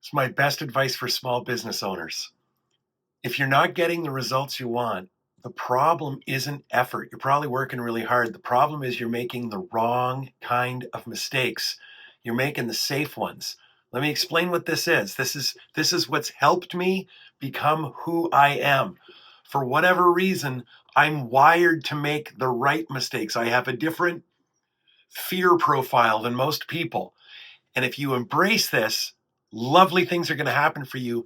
It's my best advice for small business owners. If you're not getting the results you want, the problem isn't effort. You're probably working really hard. The problem is you're making the wrong kind of mistakes. You're making the safe ones. Let me explain what this is. This is what's helped me become who I am. For whatever reason, I'm wired to make the right mistakes. I have a different fear profile than most people. And if you embrace this, lovely things are going to happen for you.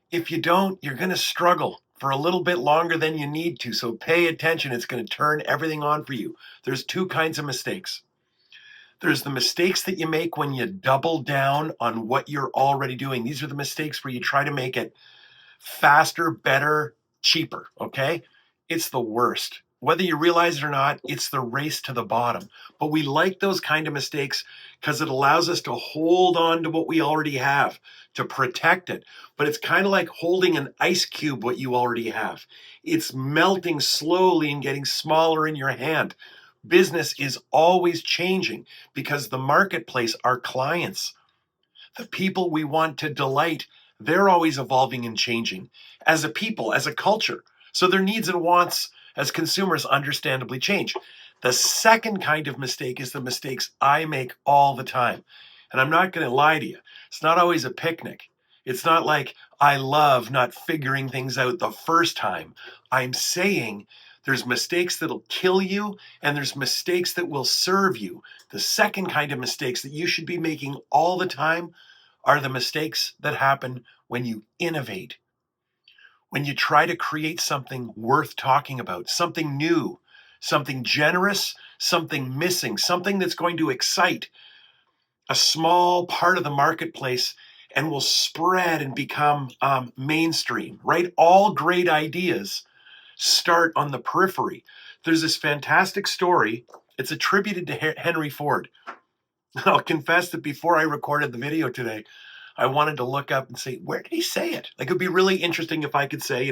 If you don't, you're going to struggle for a little bit longer than you need to. So pay attention. It's going to turn everything on for you. There's two kinds of mistakes. There's the mistakes that you make when you double down on what you're already doing. These are the mistakes where you try to make it faster, better, cheaper. Okay. It's the worst. Whether you realize it or not, it's the race to the bottom. But we like those kind of mistakes because it allows us to hold on to what we already have, to protect it. But it's kind of like holding an ice cube, what you already have. It's melting slowly and getting smaller in your hand. Business is always changing because the marketplace, our clients, the people we want to delight, they're always evolving and changing as a people, as a culture. So their needs and wants as consumers understandably change. The second kind of mistake is the mistakes I make all the time. And I'm not going to lie to you. It's not always a picnic. It's not like I love not figuring things out the first time. I'm saying there's mistakes that'll kill you and there's mistakes that will serve you. The second kind of mistakes that you should be making all the time are the mistakes that happen when you innovate, when you try to create something worth talking about, something new, something generous, something missing, something that's going to excite a small part of the marketplace and will spread and become mainstream, right? All great ideas start on the periphery. There's this fantastic story. It's attributed to Henry Ford. I'll confess that before I recorded the video today, I wanted to look up and say, where did he say it? Like, it'd be really interesting if I could say,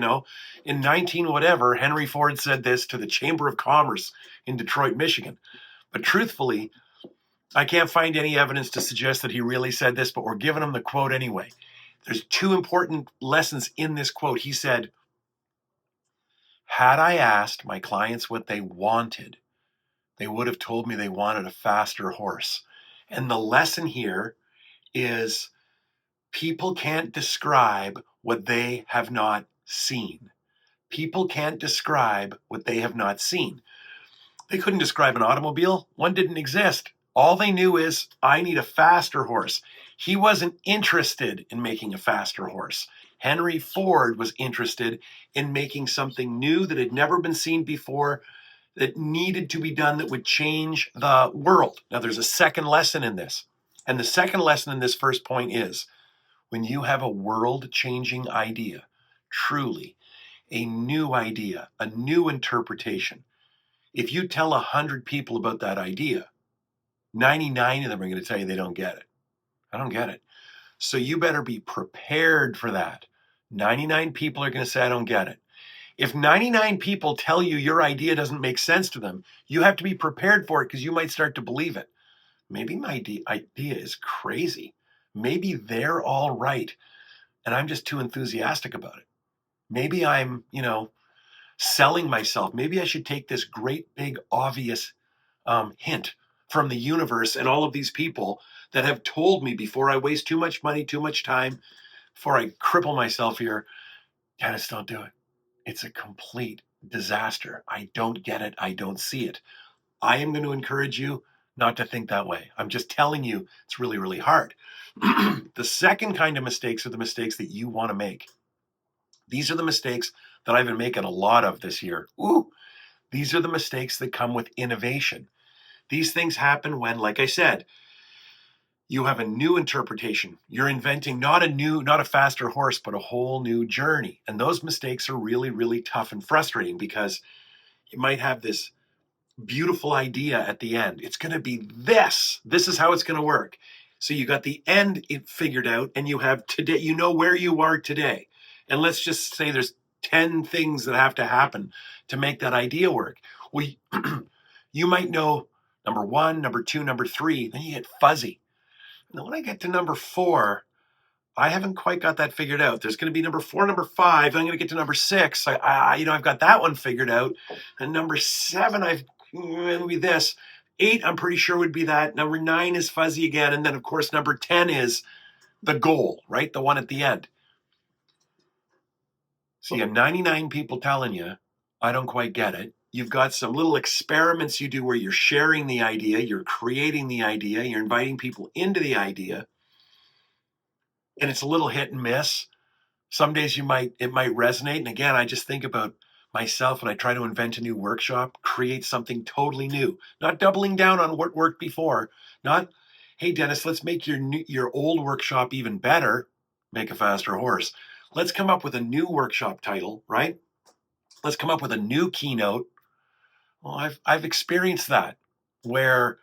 in 19 whatever, Henry Ford said this to the Chamber of Commerce in Detroit, Michigan. But truthfully, I can't find any evidence to suggest that he really said this, but we're giving him the quote anyway. There's two important lessons in this quote. He said, had I asked my clients what they wanted, they would have told me they wanted a faster horse. And the lesson here is people can't describe what they have not seen. People can't describe what they have not seen. They couldn't describe an automobile. One didn't exist. All they knew is, I need a faster horse. He wasn't interested in making a faster horse. Henry Ford was interested in making something new that had never been seen before, that needed to be done, that would change the world. Now, there's a second lesson in this. And the second lesson in this first point is, when you have a world-changing idea, truly a new idea, a new interpretation, if you tell 100 people about that idea, 99 of them are going to tell you they don't get it. I don't get it. So you better be prepared for that. 99 people are going to say, I don't get it. If 99 people tell you your idea doesn't make sense to them, you have to be prepared for it because you might start to believe it. Maybe my idea is crazy. Maybe they're all right and I'm just too enthusiastic about it. Maybe I'm, selling myself. Maybe I should take this great, big, obvious hint from the universe and all of these people that have told me before I waste too much money, too much time, before I cripple myself here, Dennis, don't do it. It's a complete disaster. I don't get it. I don't see it. I am going to encourage you not to think that way. I'm just telling you it's really, really hard. The second kind of mistakes are the mistakes that you want to make. These are the mistakes that I've been making a lot of this year. These are the mistakes that come with innovation. These things happen when, like I said, you have a new interpretation. You're inventing not a faster horse, but a whole new journey. And those mistakes are really, really tough and frustrating because you might have this beautiful idea at the end. It's going to be this. This is how it's going to work. So you got the end figured out and you have today, you know where you are today. And let's just say there's 10 things that have to happen to make that idea work. Well, you might know number 1, number 2, number 3, then you get fuzzy. Now, when I get to number 4, I haven't quite got that figured out. There's going to be number 4, number 5. I'm going to get to number 6. I've got that one figured out. And number 7, it'll be this. 8, I'm pretty sure would be that. Number 9 is fuzzy again. And then, of course, number 10 is the goal, right? The one at the end. So you have 99 people telling you, I don't quite get it. You've got some little experiments you do where you're sharing the idea, you're creating the idea, you're inviting people into the idea, and it's a little hit and miss. Some days it might resonate. And again, I just think about myself and I try to invent a new workshop, create something totally new, not doubling down on what worked before, not, hey, Dennis, let's make your old workshop even better, make a faster horse. Let's come up with a new workshop title, right? Let's come up with a new keynote. Well, I've experienced that where,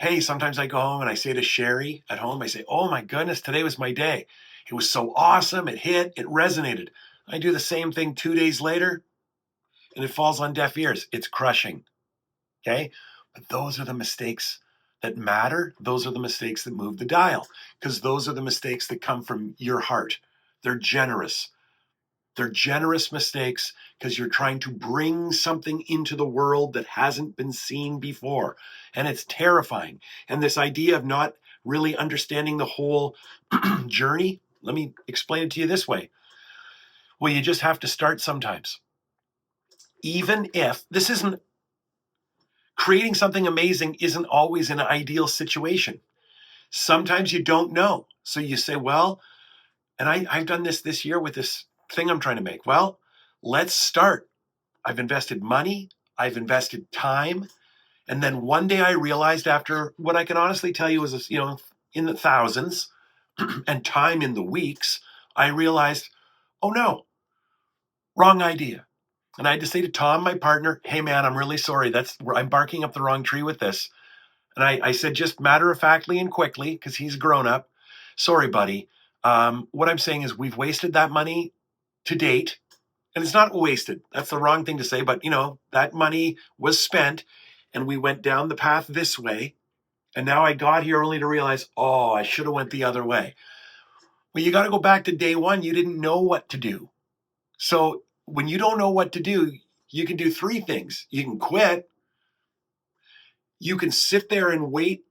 hey, sometimes I go home and I say to Sherry at home, I say, oh my goodness, today was my day. It was so awesome. It hit, it resonated. I do the same thing 2 days later and it falls on deaf ears. It's crushing. Okay. But those are the mistakes that matter. Those are the mistakes that move the dial because those are the mistakes that come from your heart. They're generous. They're generous mistakes because you're trying to bring something into the world that hasn't been seen before. And it's terrifying. And this idea of not really understanding the whole journey, let me explain it to you this way. Well, you just have to start sometimes. Even if this isn't creating something amazing isn't always an ideal situation. Sometimes you don't know. So you say, well, and I've done this year with this thing I'm trying to make. Well, let's start. I've invested money, I've invested time, and then one day I realized after what I can honestly tell you is, in the thousands and time in the weeks, I realized, oh no, wrong idea. And I had to say to Tom, my partner, hey man, I'm really sorry. I'm barking up the wrong tree with this. And I said just matter of factly and quickly, because he's grown up, sorry, buddy. What I'm saying is we've wasted that money to date. And it's not wasted. That's the wrong thing to say. But, that money was spent and we went down the path this way. And now I got here only to realize, oh, I should have went the other way. Well, you got to go back to day one. You didn't know what to do. So when you don't know what to do, you can do 3 things. You can quit. You can sit there and wait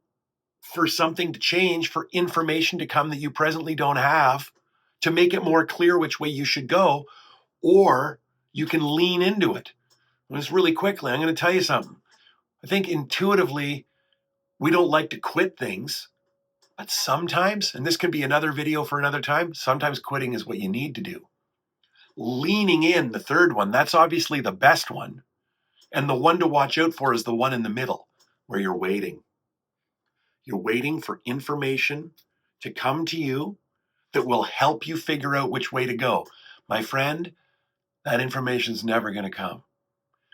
for something to change, for information to come that you presently don't have, to make it more clear which way you should go. Or you can lean into it. Just really quickly, I'm going to tell you something. I think intuitively, we don't like to quit things, but sometimes, and this could be another video for another time, sometimes quitting is what you need to do. Leaning in, the third one, that's obviously the best one. And the one to watch out for is the one in the middle, where you're waiting. You're waiting for information to come to you that will help you figure out which way to go. My friend, that information's never going to come.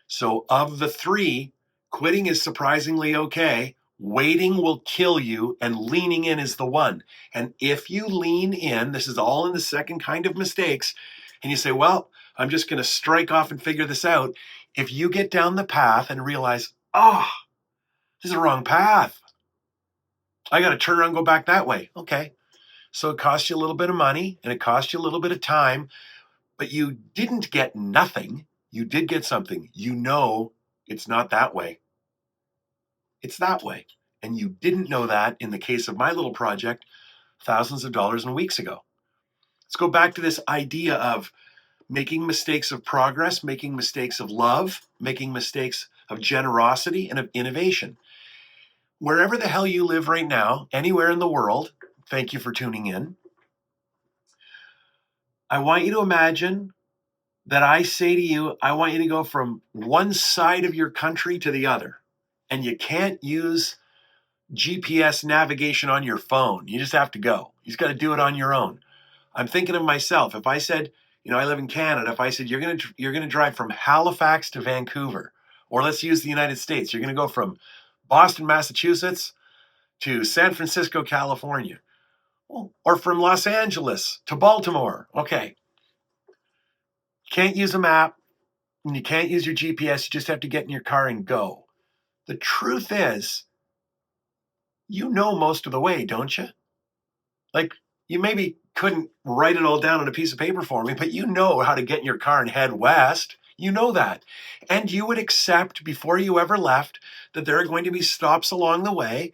So of the 3, quitting is surprisingly okay. Waiting will kill you, and leaning in is the one. And if you lean in, this is all in the second kind of mistakes, and you say, well, I'm just going to strike off and figure this out. If you get down the path and realize, this is the wrong path. I got to turn around and go back that way. Okay. So it costs you a little bit of money and it costs you a little bit of time, but you didn't get nothing. You did get something. You know it's not that way. It's that way. And you didn't know that in the case of my little project thousands of dollars and weeks ago. Let's go back to this idea of making mistakes of progress, making mistakes of love, making mistakes of generosity and of innovation. Wherever the hell you live right now, anywhere in the world, thank you for tuning in. I want you to imagine that I say to you, I want you to go from one side of your country to the other. And you can't use GPS navigation on your phone. You just have to go. You just got to do it on your own. I'm thinking of myself. If I said, I live in Canada. If I said you're going to drive from Halifax to Vancouver, or let's use the United States, you're going to go from Boston, Massachusetts to San Francisco, California, or from Los Angeles to Baltimore. Okay. You can't use a map and you can't use your GPS. You just have to get in your car and go. The truth is, you know most of the way, don't you? Like, You maybe couldn't write it all down on a piece of paper for me, but you know how to get in your car and head west. You know that. And you would accept before you ever left that there are going to be stops along the way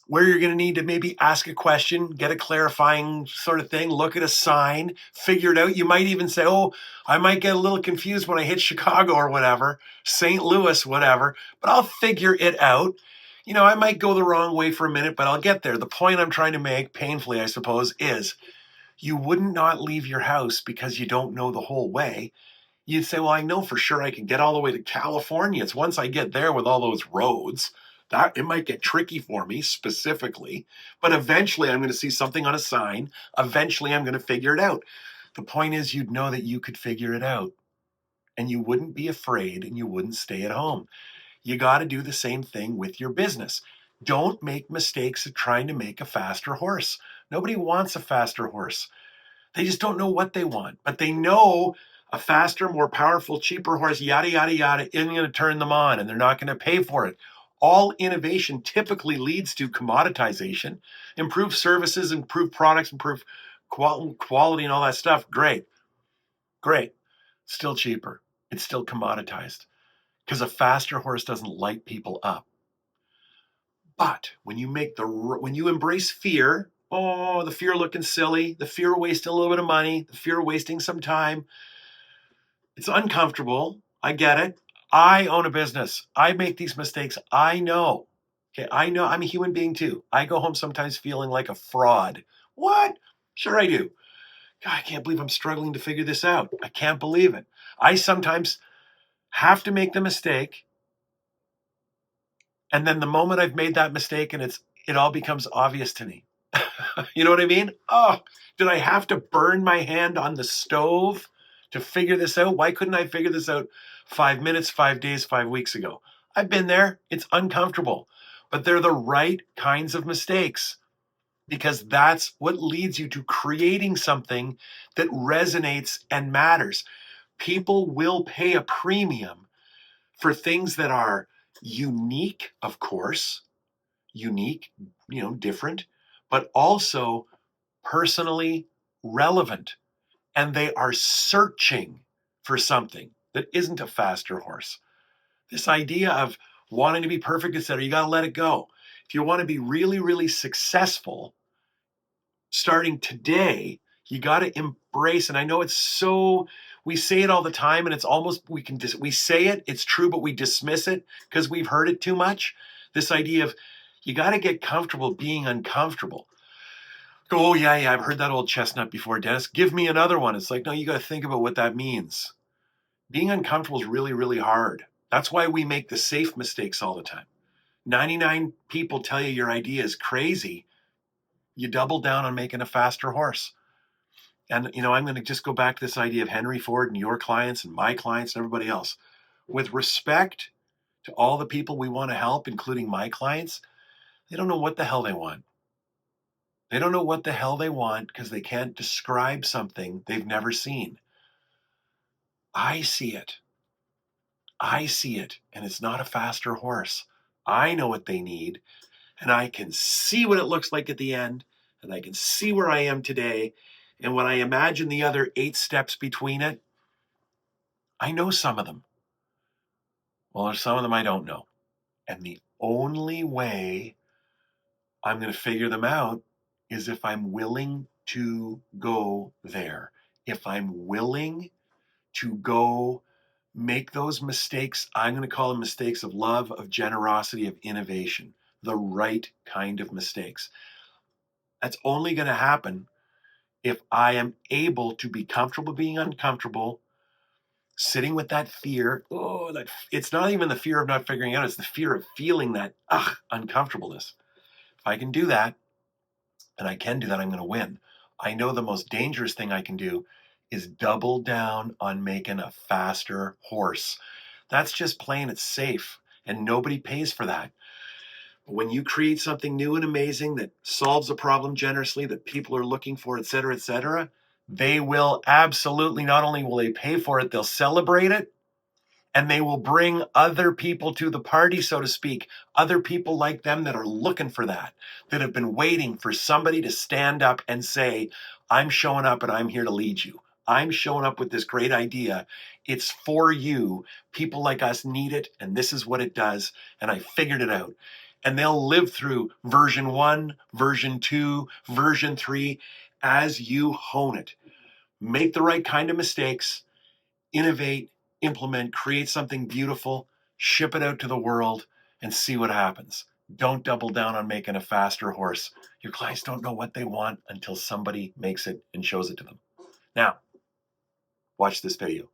where you're going to need to maybe ask a question, get a clarifying sort of thing, look at a sign, figure it out. You might even say, oh, I might get a little confused when I hit Chicago or whatever, St. Louis, whatever, but I'll figure it out. You know, I might go the wrong way for a minute, but I'll get there. The point I'm trying to make, painfully, I suppose, is you wouldn't not leave your house because you don't know the whole way. You'd say, well, I know for sure I can get all the way to California. It's once I get there with all those roads that it might get tricky for me specifically, but eventually I'm going to see something on a sign. Eventually I'm going to figure it out. The point is you'd know that you could figure it out and you wouldn't be afraid and you wouldn't stay at home. You got to do the same thing with your business. Don't make mistakes of trying to make a faster horse. Nobody wants a faster horse. They just don't know what they want, but they know a faster, more powerful, cheaper horse, yada, yada, yada, isn't going to turn them on and they're not going to pay for it. All innovation typically leads to commoditization, improve services, improve products, improve quality and all that stuff. Great. Great. Still cheaper. It's still commoditized because a faster horse doesn't light people up. But when you embrace fear, oh, the fear of looking silly, the fear of wasting a little bit of money, the fear of wasting some time, it's uncomfortable. I get it. I own a business. I make these mistakes. I know. Okay, I know. I'm a human being too. I go home sometimes feeling like a fraud. What? Sure I do. God, I can't believe I'm struggling to figure this out. I can't believe it. I sometimes have to make the mistake. And then the moment I've made that mistake and it all becomes obvious to me. You know what I mean? Oh, did I have to burn my hand on the stove to figure this out? Why couldn't I figure this out 5 minutes, 5 days, 5 weeks ago? I've been there. It's uncomfortable, but they're the right kinds of mistakes because that's what leads you to creating something that resonates and matters. People will pay a premium for things that are unique, of course, unique, different, but also personally relevant. And they are searching for something that isn't a faster horse. This idea of wanting to be perfect, etc., you got to let it go. If you want to be really, really successful, starting today, you got to embrace, and I know it's so, we say it all the time and it's almost, we say it, it's true, but we dismiss it because we've heard it too much. This idea of you got to get comfortable being uncomfortable. Oh, yeah, I've heard that old chestnut before, Dennis. Give me another one. It's like, no, you got to think about what that means. Being uncomfortable is really, really hard. That's why we make the safe mistakes all the time. 99 people tell you your idea is crazy. You double down on making a faster horse. And, I'm going to just go back to this idea of Henry Ford and your clients and my clients and everybody else. With respect to all the people we want to help, including my clients, they don't know what the hell they want. They don't know what the hell they want because they can't describe something they've never seen. I see it. I see it, and it's not a faster horse. I know what they need, and I can see what it looks like at the end, and I can see where I am today. And when I imagine the other 8 steps between it, I know some of them. Well, there's some of them I don't know. And the only way I'm going to figure them out is if I'm willing to go there. If I'm willing to go make those mistakes, I'm going to call them mistakes of love, of generosity, of innovation, the right kind of mistakes. That's only going to happen if I am able to be comfortable being uncomfortable, sitting with that fear. Oh, it's not even the fear of not figuring out, it's the fear of feeling that uncomfortableness. If I can do that, and I can do that, I'm going to win. I know the most dangerous thing I can do is double down on making a faster horse. That's just plain, it's safe, and nobody pays for that. But when you create something new and amazing that solves a problem generously that people are looking for, et cetera, they will absolutely, not only will they pay for it, they'll celebrate it, And they will bring other people to the party, so to speak, other people like them that are looking for that have been waiting for somebody to stand up and say, I'm showing up and I'm here to lead you. I'm showing up with this great idea. It's for you. People like us need it, and this is what it does. And I figured it out. And they'll live through version 1, version 2, version 3 as you hone it. Make the right kind of mistakes, innovate, implement, create something beautiful, ship it out to the world, and see what happens. Don't double down on making a faster horse. Your clients don't know what they want until somebody makes it and shows it to them. Now, watch this video.